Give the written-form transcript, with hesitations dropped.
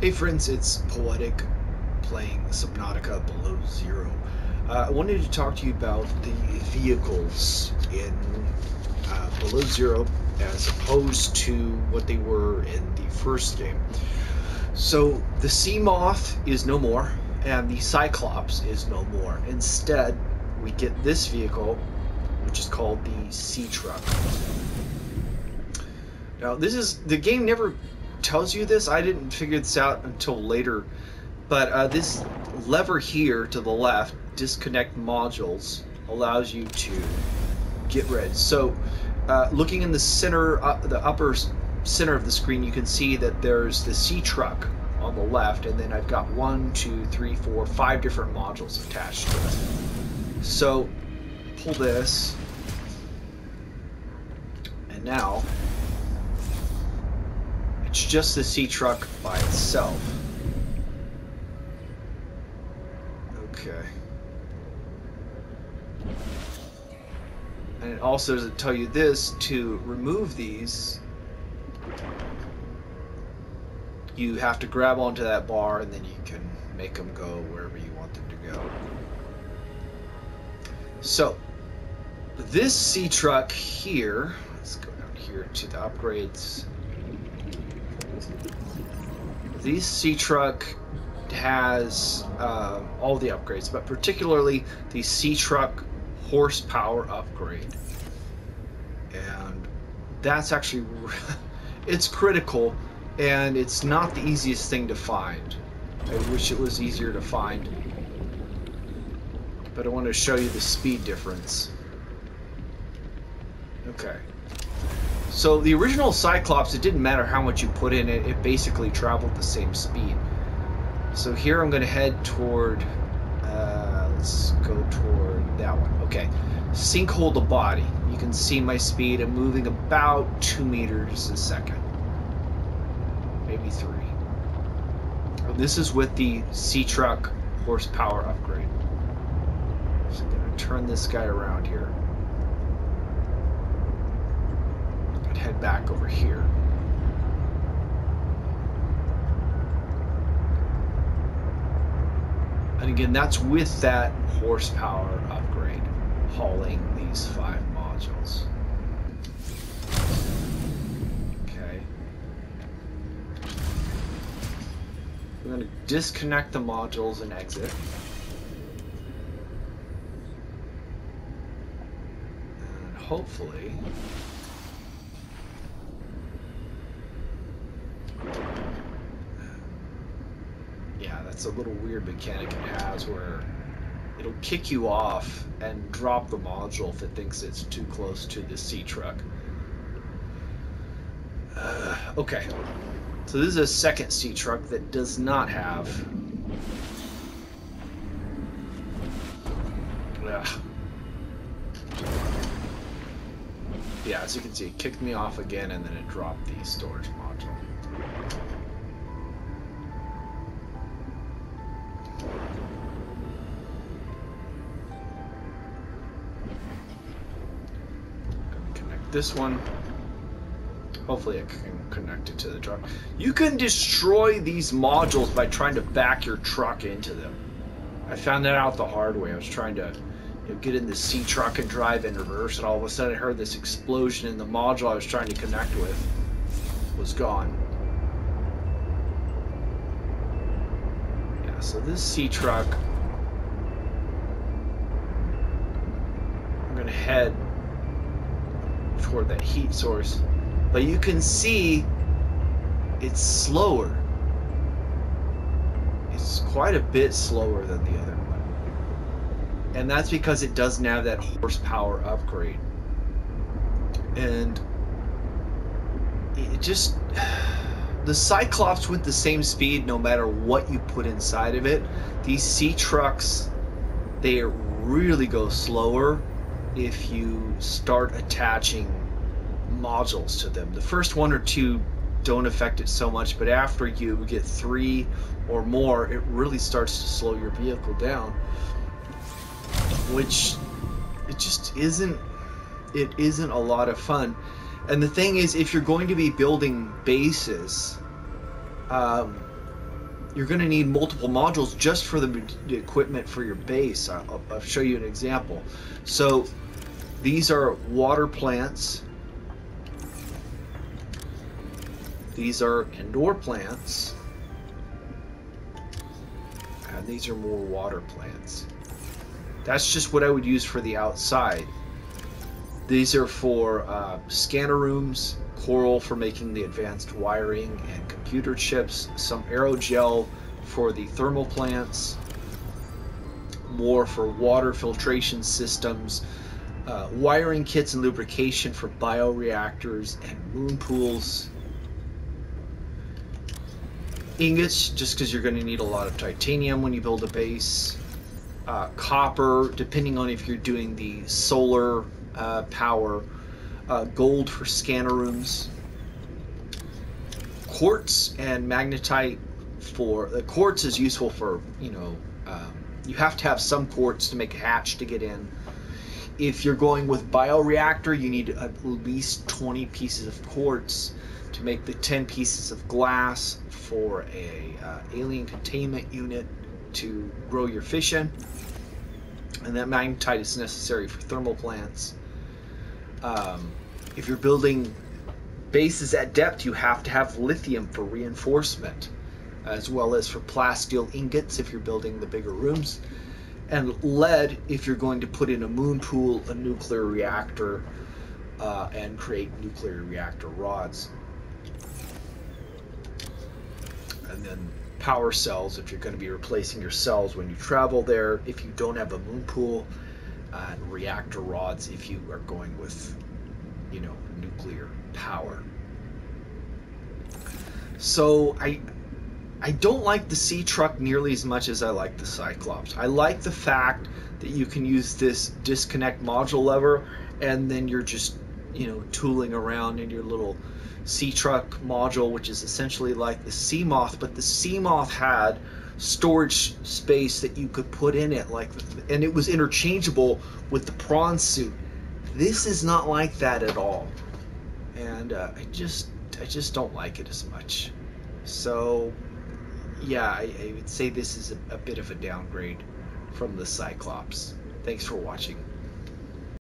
Hey friends, it's Poetic playing Subnautica Below Zero. I wanted to talk to you about the vehicles in Below Zero as opposed to what they were in the first game. So the Seamoth is no more and the Cyclops is no more. Instead, we get this vehicle, which is called the Seatruck. Now the game never tells you this. I didn't figure this out until later, but this lever here to the left, disconnect modules, allows you to get rid. So looking in the center, the upper center of the screen, you can see that there's the Seatruck on the left, and then I've got 1, 2, 3, 4, 5 different modules attached to it. So pull this, and now it's just the Seatruck by itself. Okay. And it also doesn't tell you this, to remove these, you have to grab onto that bar and then you can make them go wherever you want them to go. So, this Seatruck here, let's go down here to the upgrades. This Seatruck has all the upgrades, but particularly the Seatruck horsepower upgrade. And that's actually, it's critical, and it's not the easiest thing to find. I wish it was easier to find. But I want to show you the speed difference. Okay. So the original Cyclops, it didn't matter how much you put in it, it basically traveled the same speed. So here I'm going to head toward, let's go toward that one. Okay, sinkhole to body. You can see my speed. I'm moving about 2 meters a second. Maybe 3. This is with the Seatruck horsepower upgrade. So I'm going to turn this guy around here. Head back over here. And again, that's with that horsepower upgrade, hauling these 5 modules. Okay. We're going to disconnect the modules and exit. And hopefully it's a little weird mechanic it has where it'll kick you off and drop the module if it thinks it's too close to the Seatruck. Okay, so this is a second Seatruck that does not have yeah, as you can see, it kicked me off again and then it dropped the storage module. This one, hopefully I can connect it to the truck. You can destroy these modules by trying to back your truck into them. I found that out the hard way. I was trying to get in the Seatruck and drive in reverse, and all of a sudden I heard this explosion, and the module I was trying to connect with was gone. Yeah, so this Seatruck, I'm gonna head toward that heat source, but you can see it's slower. It's quite a bit slower than the other one, and that's because it doesn't have that horsepower upgrade. And it just, the Cyclops went the same speed no matter what you put inside of it. These Seatrucks, they really go slower if you start attaching modules to them. The first 1 or 2 don't affect it so much, but after you get 3 or more, it really starts to slow your vehicle down, which it just isn't a lot of fun. And the thing is, if you're going to be building bases, you're going to need multiple modules just for the equipment for your base. I'll show you an example. So these are water plants. These are indoor plants. And these are more water plants. That's just what I would use for the outside. These are for scanner rooms, coral for making the advanced wiring and computer chips, some aerogel for the thermal plants, more for water filtration systems, wiring kits and lubrication for bioreactors and moon pools, ingots, just because you're going to need a lot of titanium when you build a base, copper, depending on if you're doing the solar power, gold for scanner rooms, quartz and magnetite for the quartz is useful for, you know, you have to have some quartz to make a hatch to get in. If you're going with bioreactor, you need at least 20 pieces of quartz to make the 10 pieces of glass for a alien containment unit to grow your fish in. And that magnetite is necessary for thermal plants. If you're building bases at depth, you have to have lithium for reinforcement, as well as for plasteel ingots if you're building the bigger rooms, and lead if you're going to put in a moon pool, a nuclear reactor, and create nuclear reactor rods. And then power cells if you're going to be replacing your cells when you travel there if you don't have a moon pool, and reactor rods if you are going with, you know, nuclear power. So I don't like the Seatruck nearly as much as I like the Cyclops. I like the fact that you can use this disconnect module lever and then you're just, you know, tooling around in your little Seatruck module, which is essentially like the Seamoth, but the Seamoth had storage space that you could put in it, like, and it was interchangeable with the prawn suit. This is not like that at all, and I just don't like it as much. So yeah, I would say this is a bit of a downgrade from the Cyclops. Thanks for watching.